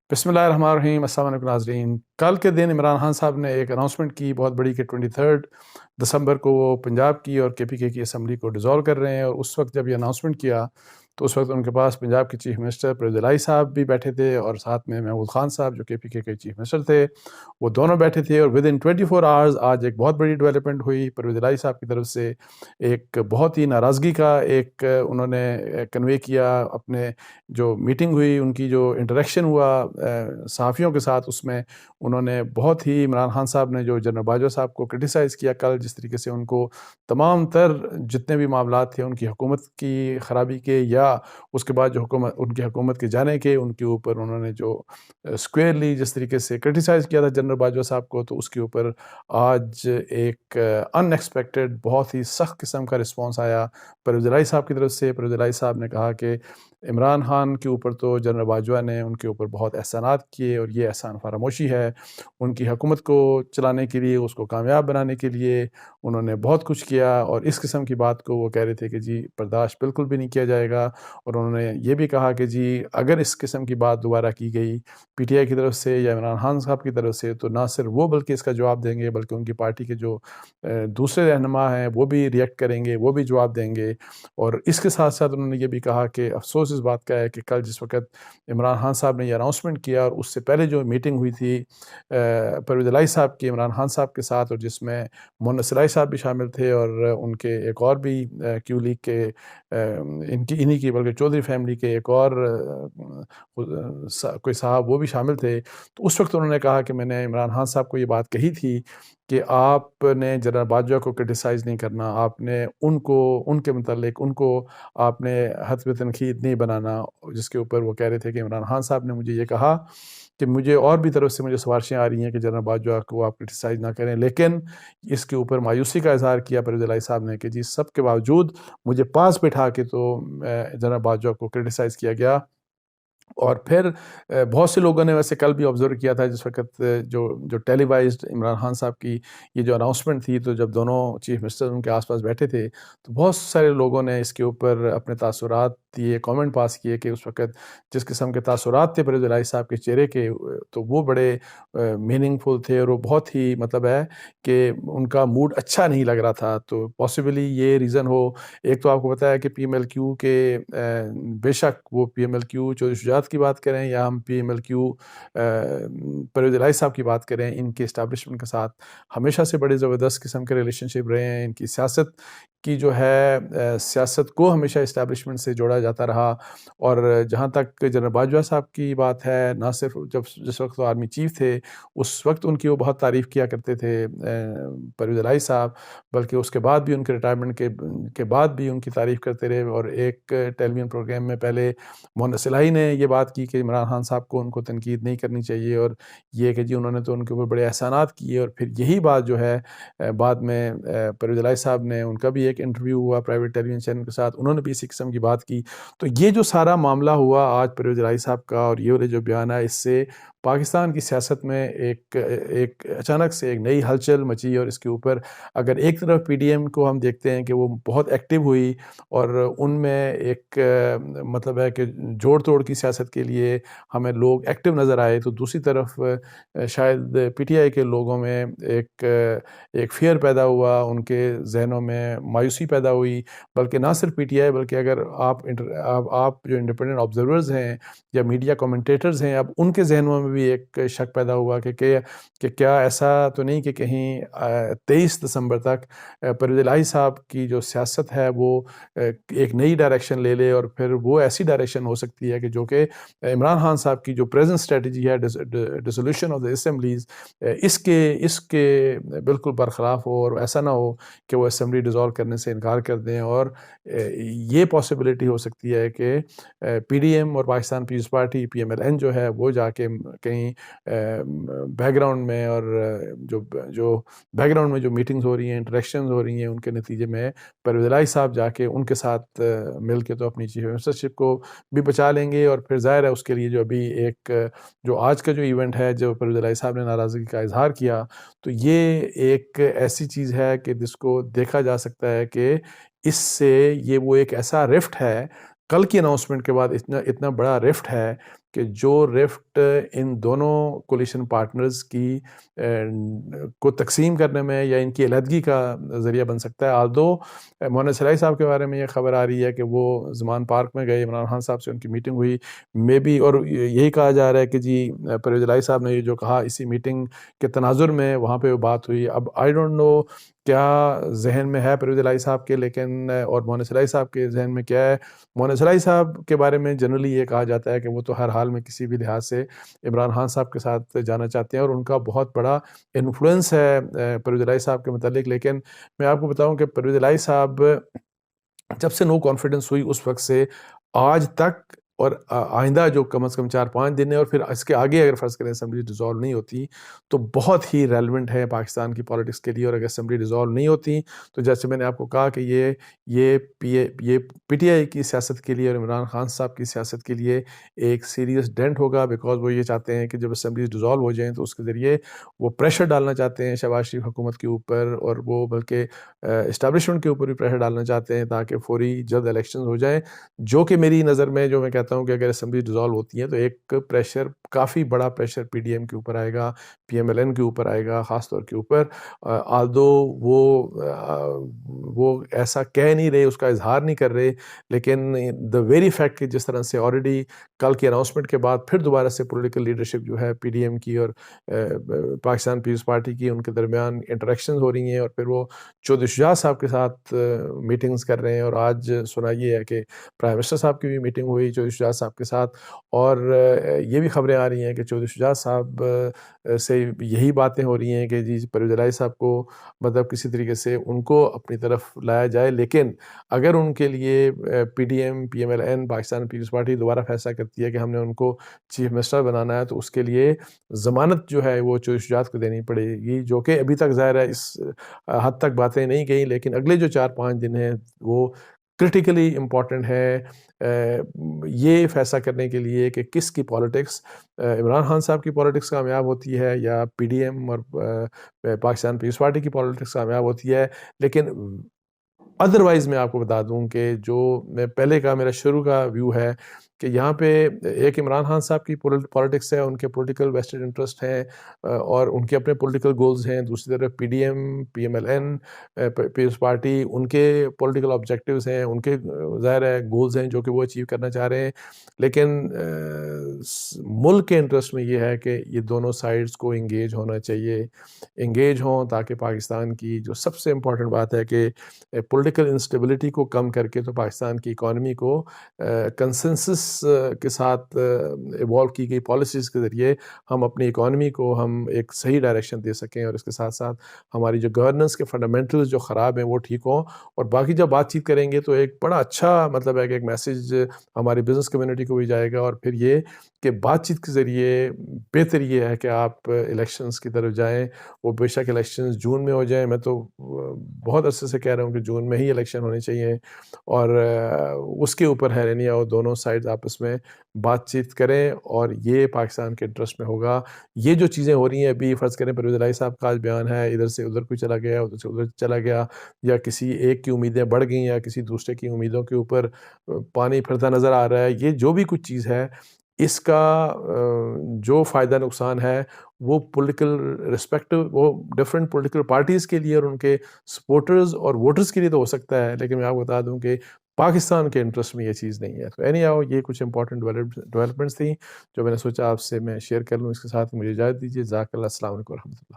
بسم اللہ الرحمن الرحیم۔ السلام علیکم ناظرین۔ کل کے دن عمران خان صاحب نے ایک اناؤنسمنٹ کی بہت بڑی کہ 23 دسمبر کو وہ پنجاب کی اور KPK کی اسمبلی کو ڈیزالو کر رہے ہیں، اور اس وقت جب یہ اناؤنسمنٹ کیا تو اس وقت ان کے پاس پنجاب کے چیف منسٹر پرویز الہی صاحب بھی بیٹھے تھے، اور ساتھ میں محمود خان صاحب جو KPK کے چیف منسٹر تھے وہ دونوں بیٹھے تھے۔ اور ودن 24 آورز آج ایک بہت بڑی ڈیولپمنٹ ہوئی۔ پرویز الہی صاحب کی طرف سے ایک بہت ہی ناراضگی کا ایک انہوں نے کنوے کیا اپنے جو میٹنگ ہوئی، ان کی جو انٹریکشن ہوا صحافیوں کے ساتھ، اس میں انہوں نے بہت ہی عمران خان صاحب نے جو جنرل باجوہ صاحب کو کرٹیسائز کیا کل، جس طریقے سے ان کو تمام تر جتنے بھی معاملات تھے ان کی حکومت کی خرابی کے یا اس کے بعد جو ان کی حکومت کے جانے کے، ان کے اوپر انہوں نے جو اسکوئرلی جس طریقے سے کرٹیسائز کیا تھا جنرل باجوہ صاحب کو، تو اس کے اوپر آج ایک ان ایکسپیکٹڈ بہت ہی سخت قسم کا رسپانس آیا پرویز الہی صاحب کی طرف سے۔ پرویز الہی صاحب نے کہا کہ عمران خان کے اوپر تو جنرل باجوہ نے ان کے اوپر بہت احسانات کیے، اور یہ احسان فراموشی ہے۔ ان کی حکومت کو چلانے کے لیے، اس کو کامیاب بنانے کے لیے انہوں نے بہت کچھ کیا، اور اس قسم کی بات کو وہ کہہ رہے تھے کہ جی برداشت بالکل بھی نہیں کیا جائے گا۔ اور انہوں نے یہ بھی کہا کہ جی اگر اس قسم کی بات دوبارہ کی گئی PTI کی طرف سے یا عمران خان صاحب کی طرف سے، تو نہ صرف وہ بلکہ اس کا جواب دیں گے، بلکہ ان کی پارٹی کے جو دوسرے رہنما ہیں وہ بھی ریئیکٹ کریں گے، وہ بھی جواب دیں گے۔ اور اس کے ساتھ ساتھ انہوں نے یہ بھی کہا کہ افسوس اس بات کا ہے کہ کل جس وقت عمران خان صاحب نے یہ اناؤنسمنٹ کیا، اور اس سے پہلے جو میٹنگ ہوئی تھی پرویز الہی صاحب کی عمران خان صاحب کے ساتھ، اور جس میں مونس الہی صاحب بھی شامل تھے، اور ان کے ایک اور بھی کیو لیگ کے انہی کی بلکہ چودھری فیملی کے ایک اور کوئی صاحب وہ بھی شامل تھے، تو اس وقت انہوں نے کہا کہ میں نے عمران خان صاحب کو یہ بات کہی تھی کہ آپ نے جنرل باجوہ کو کرٹیسائز نہیں کرنا، آپ نے ان کے متعلق ان کو آپ نے حتمی تنقید نہیں بنانا، جس کے اوپر وہ کہہ رہے تھے کہ عمران خان صاحب نے مجھے یہ کہا کہ مجھے اور بھی طرف سے مجھے سفارشیں آ رہی ہیں کہ جنرل باجوہ کو آپ کرٹیسائز نہ کریں، لیکن اس کے اوپر مایوسی کا اظہار کیا پرویز الہی صاحب نے کہ جی سب کے باوجود مجھے پاس بٹھا کے تو جنرل باجوہ کو کرٹیسائز کیا گیا۔ اور پھر بہت سے لوگوں نے ویسے کل بھی آبزرو کیا تھا جس وقت جو ٹیلی وائزڈ عمران خان صاحب کی یہ جو اناؤنسمنٹ تھی، تو جب دونوں چیف منسٹر ان کے آس پاس بیٹھے تھے تو بہت سارے لوگوں نے اس کے اوپر اپنے تاثرات دیے، کامنٹ پاس کیے کہ اس وقت جس قسم کے تاثرات تھے پرویز الہی صاحب کے چہرے کے، تو وہ بڑے میننگ فل تھے، اور وہ بہت ہی مطلب ہے کہ ان کا موڈ اچھا نہیں لگ رہا تھا۔ تو پاسبلی یہ ریزن ہو، ایک تو آپ کو پتہ ہے کہ PMLQ کے بے شک وہ PMLQ چودھری شجاعت کی بات کریں یا ہم PMLQ پرویز الہی صاحب کی بات کریں، ان کے اسٹیبلشمنٹ کے ساتھ ہمیشہ سے بڑے زبردست قسم کے ریلیشن شپ رہے ہیں۔ ان کی سیاست کی جو ہے سیاست کو ہمیشہ اسٹیبلشمنٹ سے جوڑا جاتا رہا، اور جہاں تک جنرل باجوہ صاحب کی بات ہے، نہ صرف جس وقت وہ آرمی چیف تھے اس وقت ان کی وہ بہت تعریف کیا کرتے تھے پرویز الہی صاحب، بلکہ اس کے بعد بھی ان کے ریٹائرمنٹ کے بعد بھی ان کی تعریف کرتے رہے۔ اور ایک ٹیلی ویژن پروگرام میں پہلے مونس الہی نے یہ بات کی کہ عمران خان صاحب کو ان کو تنقید نہیں کرنی چاہیے، اور یہ کہ جی انہوں نے تو ان کے اوپر بڑے احسانات کیے۔ اور پھر یہی بات جو ہے بعد میں پرویز الہی صاحب نے، ان کا بھی ایک انٹرویو ہوا پرائیویٹ ٹیلی ویژن چینل کے ساتھ، انہوں نے بھی اسی قسم کی بات کی۔ تو یہ جو سارا معاملہ ہوا آج پرویز الہی صاحب کا، اور یہ والے جو بیان ہے، اس سے پاکستان کی سیاست میں ایک اچانک سے ایک نئی ہلچل مچی۔ اور اس کے اوپر اگر ایک طرف PDM کو ہم دیکھتے ہیں کہ وہ بہت ایکٹیو ہوئی، اور ان میں ایک مطلب ہے کہ جوڑ توڑ کی سیاست کے لیے ہمیں لوگ ایکٹیو نظر آئے، تو دوسری طرف شاید PTI کے لوگوں میں ایک فیئر پیدا ہوا، ان کے ذہنوں میں مایوسی پیدا ہوئی۔ بلکہ نہ صرف PTI بلکہ اگر آپ جو انڈیپینڈنٹ آبزرورز ہیں یا میڈیا کومنٹیٹرز ہیں، اب ان کے ذہنوں میں بھی ایک شک پیدا ہوا کہ کیا ایسا تو نہیں کہ کہیں 23 دسمبر تک پرویز الہی صاحب کی جو سیاست ہے وہ ایک نئی ڈائریکشن لے لے، اور پھر وہ ایسی ڈائریکشن ہو سکتی ہے کہ جو کہ عمران خان صاحب کی جو پریزنٹ اسٹریٹجی ہے ڈیسولوشن آف دی اسمبلیز، اس کے بالکل برخلاف ہو، اور ایسا نہ ہو کہ وہ اسمبلی ڈیزالو کرنے سے انکار کر دیں۔ اور یہ پاسبلٹی ہو سکتی ہے کہ PDM اور پاکستان پیپلز پارٹی PMLN جو ہے وہ جا کے کہیں بیک گراؤنڈ میں، اور جو بیک گراؤنڈ میں جو میٹنگز ہو رہی ہیں، انٹریکشنز ہو رہی ہیں، ان کے نتیجے میں پرویز الہی صاحب جا کے ان کے ساتھ مل کے تو اپنی چیف منسٹرشپ کو بھی بچا لیں گے۔ اور پھر ظاہر ہے اس کے لیے جو ابھی جو آج کا جو ایونٹ ہے، جو پرویز الہی صاحب نے ناراضگی کا اظہار کیا، تو یہ ایک ایسی چیز ہے کہ جس کو دیکھا جا سکتا ہے کہ اس سے وہ ایک ایسا رفٹ ہے کل کی اناؤنسمنٹ کے بعد اتنا بڑا رفٹ ہے کہ جو رفٹ ان دونوں کولیشن پارٹنرز کی کو تقسیم کرنے میں یا ان کی علیحدگی کا ذریعہ بن سکتا ہے. آلدو مولانا سلائی صاحب کے بارے میں یہ خبر آ رہی ہے کہ وہ زمان پارک میں گئے, عمران خان صاحب سے ان کی میٹنگ ہوئی, مے بی, اور یہی کہا جا رہا ہے کہ جی پرویز الہی صاحب نے یہ جو کہا اسی میٹنگ کے تناظر میں وہاں پہ وہ بات ہوئی. اب آئی ڈونٹ نو کیا ذہن میں ہے پرویز الہی صاحب کے, لیکن اور مولانا سلائی صاحب کے ذہن میں کیا ہے. مولانا سلائی صاحب کے بارے میں جنرلی یہ کہا جاتا ہے کہ وہ تو ہر حال میں کسی بھی لحاظ سے عمران خان صاحب کے ساتھ جانا چاہتے ہیں اور ان کا بہت بڑا انفلوئنس ہے پرویز الہی صاحب کے متعلق. لیکن میں آپ کو بتاؤں کہ پرویز الہی صاحب جب سے نو کانفیڈنس ہوئی اس وقت سے آج تک, اور آئندہ جو کم از کم 4-5 دن ہے اور پھر اس کے آگے اگر فرض کریں اسمبلی ڈیزالو نہیں ہوتی تو بہت ہی ریلیونٹ ہے پاکستان کی پالیٹکس کے لیے. اور اگر اسمبلی ڈیزالو نہیں ہوتی تو جیسے میں نے آپ کو کہا کہ یہ پی ٹی آئی کی سیاست کے لیے اور عمران خان صاحب کی سیاست کے لیے ایک سیریس ڈینٹ ہوگا, بیکاز وہ یہ چاہتے ہیں کہ جب اسمبلی ڈیزالو ہو جائیں تو اس کے ذریعے وہ پریشر ڈالنا چاہتے ہیں شہباز شریف حکومت کے اوپر, اور وہ بلکہ اسٹیبلشمنٹ کے اوپر بھی پریشر ڈالنا چاہتے ہیں تاکہ فوری جلد الیکشن ہو جائیں. جو کہ میری نظر میں جو میں کہتا ہوں کہ اگر اسمبلی ڈیزالو ہوتی ہے تو ایک پریشر, کافی بڑا پریشر پی ڈی ایم کے اوپر آئے گا, پی ایم ایل این کے اوپر آئے گا خاص طور کے اوپر. آلدو وہ ایسا کہہ نہیں رہے, اس کا اظہار نہیں کر رہے, لیکن دا ویری فیکٹ کہ جس طرح سے آلریڈی کل کی اناؤنسمنٹ کے بعد پھر دوبارہ سے پولیٹیکل لیڈرشپ جو ہے پی ڈی ایم کی اور پاکستان پیپلز پارٹی کی, ان کے درمیان انٹریکشنز ہو رہی ہیں, اور پھر وہ چودھری شجاعت صاحب کے ساتھ میٹنگز کر رہے ہیں. اور آج سنا یہ ہے کہ پرائم منسٹر صاحب کی بھی میٹنگ ہوئی چودھری شجاعت صاحب کے ساتھ, اور یہ بھی خبریں آ رہی ہیں کہ چودھری شجاعت صاحب سے یہی باتیں ہو رہی ہیں کہ جی پرویز الہی صاحب کو مطلب کسی طریقے سے ان کو اپنی طرف لایا جائے, لیکن اگر ان کے لیے P D M, P M L N, Pakistan Peoples Party دوبارہ فیصلہ کرتی ہے کہ ہم نے ان کو چیف منسٹر بنانا ہے تو اس کے لیے ضمانت جو ہے وہ چودھری شجاعت کو دینی پڑے گی, جو کہ ابھی تک ظاہر ہے اس حد تک باتیں نہیں گئیں, لیکن اگلے جو 4-5 دن ہیں وہ کرٹیکلی امپورٹنٹ ہے یہ فیصلہ کرنے کے لیے کہ کس کی پالیٹکس, عمران خان صاحب کی پالیٹکس کامیاب ہوتی ہے یا پی ڈی ایم اور پاکستان پیپلز پارٹی کی پالیٹکس کامیاب ہوتی ہے. لیکن ادروائز میں آپ کو بتا دوں کہ جو میں پہلے کا میرا شروع کا ویو ہے کہ یہاں پہ ایک عمران خان صاحب کی پالیٹکس ہے, ان کے پولیٹیکل ویسٹڈ انٹرسٹ ہیں اور ان کے اپنے پولیٹیکل گولز ہیں. دوسری طرف P D M, P M L N, Peoples Party, ان کے پولیٹیکل آبجیکٹیوز ہیں, ان کے ظاہر ہے گولز ہیں جو کہ وہ اچیو کرنا چاہ رہے ہیں. لیکن ملک کے انٹرسٹ میں یہ ہے کہ یہ دونوں سائڈز کو انگیج ہونا چاہیے, انگیج ہوں تاکہ پاکستان کی جو سب سے امپورٹنٹ بات ہے کہ پولیٹیکل انسٹیبلٹی کو کم کر کے تو پاکستان کی اکانومی کو کنسنسس کے ساتھ ایوالو کی گئی پالیسیز کے ذریعے ہم اپنی اکانومی کو ہم ایک صحیح ڈائریکشن دے سکیں, اور اس کے ساتھ ساتھ ہماری جو گورننس کے فنڈامنٹلز جو خراب ہیں وہ ٹھیک ہوں. اور باقی جب بات چیت کریں گے تو ایک بڑا اچھا مطلب ہے کہ ایک میسیج ہماری بزنس کمیونٹی کو بھی جائے گا, اور پھر یہ کہ بات چیت کے ذریعے بہتر یہ ہے کہ آپ الیکشنز کی طرف جائیں. وہ بے شک الیکشنز جون میں ہو جائیں, میں تو بہت عرصے سے کہہ رہا ہوں کہ جون میں ہی الیکشن ہونے چاہیے, اور اس کے اوپر ہے نہیں آؤ دونوں سائڈز آپس میں بات چیت کریں, اور یہ پاکستان کے انٹرسٹ میں ہوگا. یہ جو چیزیں ہو رہی ہیں ابھی فرض کریں پرویز الہی صاحب کا آج بیان ہے, ادھر سے ادھر کوئی چلا گیا, ادھر سے ادھر چلا گیا, یا کسی ایک کی امیدیں بڑھ گئیں یا کسی دوسرے کی امیدوں کے اوپر پانی پھرتا نظر آ رہا ہے, یہ جو بھی کچھ چیز ہے اس کا جو فائدہ نقصان ہے وہ پولیٹیکل رسپیکٹو وہ ڈفرینٹ پولیٹیکل پارٹیز کے لیے اور ان کے سپورٹرز اور ووٹرز کے لیے تو ہو سکتا ہے, لیکن میں آپ کو بتا دوں کہ پاکستان کے انٹرسٹ میں یہ چیز نہیں ہے. تو اینی ہاؤ یہ کچھ امپورٹنٹ ڈیولپمنٹس تھیں جو میں نے سوچا آپ سے میں شیئر کر لوں. اس کے ساتھ مجھے اجازت دیجیے. جزاک اللہ. السلام علیکم و رحمۃ اللہ.